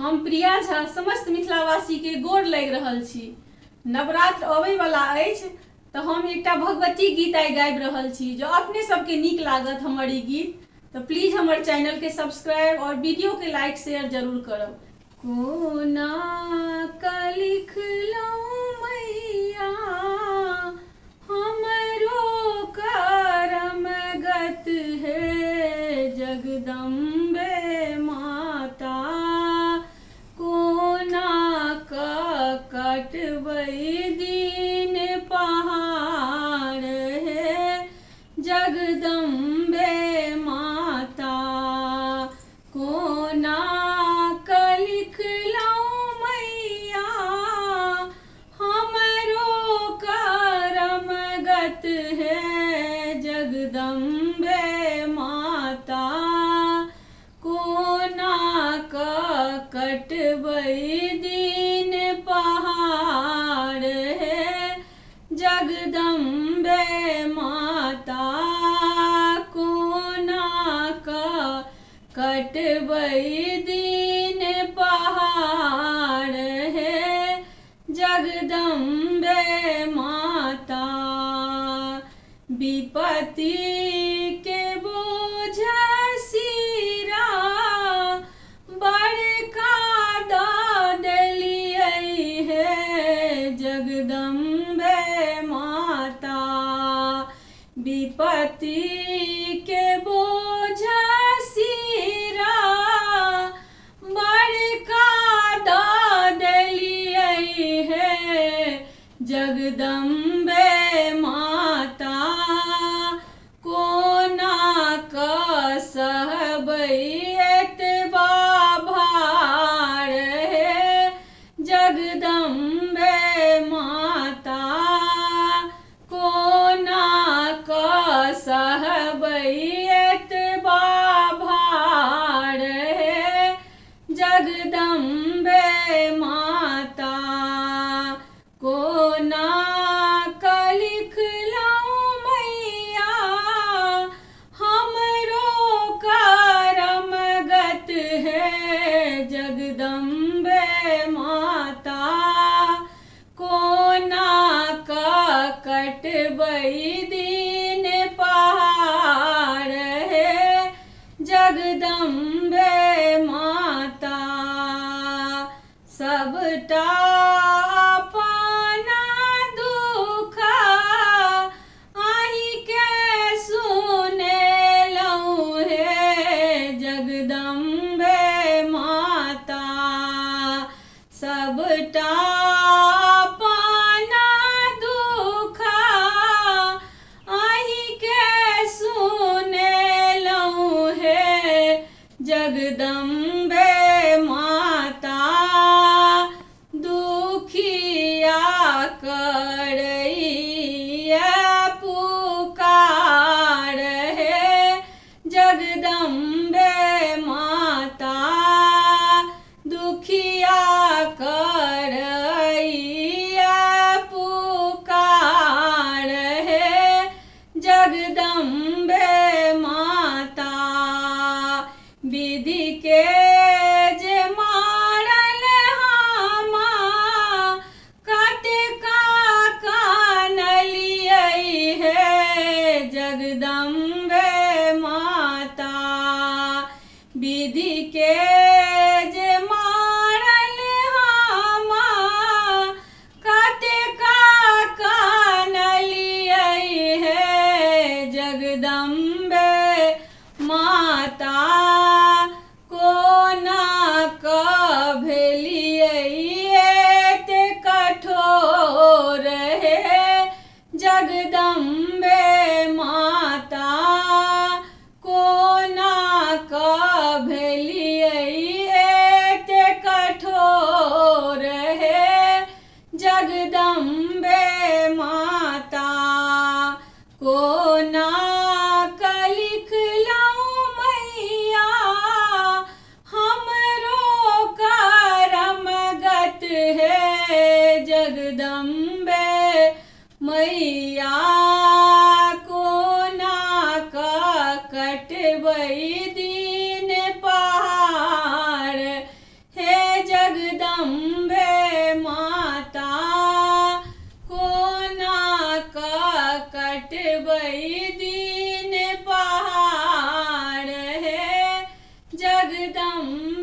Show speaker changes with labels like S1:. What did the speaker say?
S1: हम प्रिया झा समस्त मिथिलावासी के गोर लागि रहल छी। नवरात्र अबै वाला अछि तो हम एकटा भगवती गीत आइ गाबि रहल छी। जो अपने सबके नीक लागत हमर ई गीत तो प्लीज हमर चैनल के सब्सक्राइब और वीडियो के लाइक शेयर जरूर करब। कोना क लिखलहुँ मैया हमरो करम गत है जगदम्बे माता। कोना क कटबै दिन पहाड़ है जगदम्बे माता। कोना क लिखलहुँ मैया हमरो करम गत है जगदम्बे माता। कोना क कटबै दिन पहाड़ है जगदम्बे माता। कोना क कटबै दिन पहाड़ है जगदम्बे माता। विपत्ति के बोझा सिरा बड़का दऽ देलियै है जगदम्बे माता। विपत्ति के बोझा सिरा बड़का दऽ देलियै है जगदम्बे माता। कोना क सहबै एतबा भार है जगदम्बे माता। कोना क सहबै एतबा भार है जगदम्बे माता। कोना क लिखलहुँ मैया हमरो करम गत है जगदम्बे माता। कोना क कटबै दिन पहाड़ है जगदम्बे माता। सबटा अपना दुख अहिंके सुनेलहुँ हे जगदम्बे माता। सबटा अपना दुख अहिंके सुनेलहुँ हे जगदम्बे माता। दुखिया करैया पुकार है जगदम्बे माता। दुखिया करैया पुकार है जगदम्बे माता। विधि के जे मारल हामा कतेका कानलियै है जगदम्बे माता। विधि के जे मारल हामा कतेका कानलियै है जगदम्बे माता। कोना क भेलियै एते कठोर है जगदम्बे माता। कोना क भेलियै एते कठोर है जगदम्बे माता। कोना क लिखलहुँ मैया हमरो करम गत है जगदम्बे मैया। कोना क कटबै दिन पहाड़ हे कई दिन पहाड़ है जगदम्बा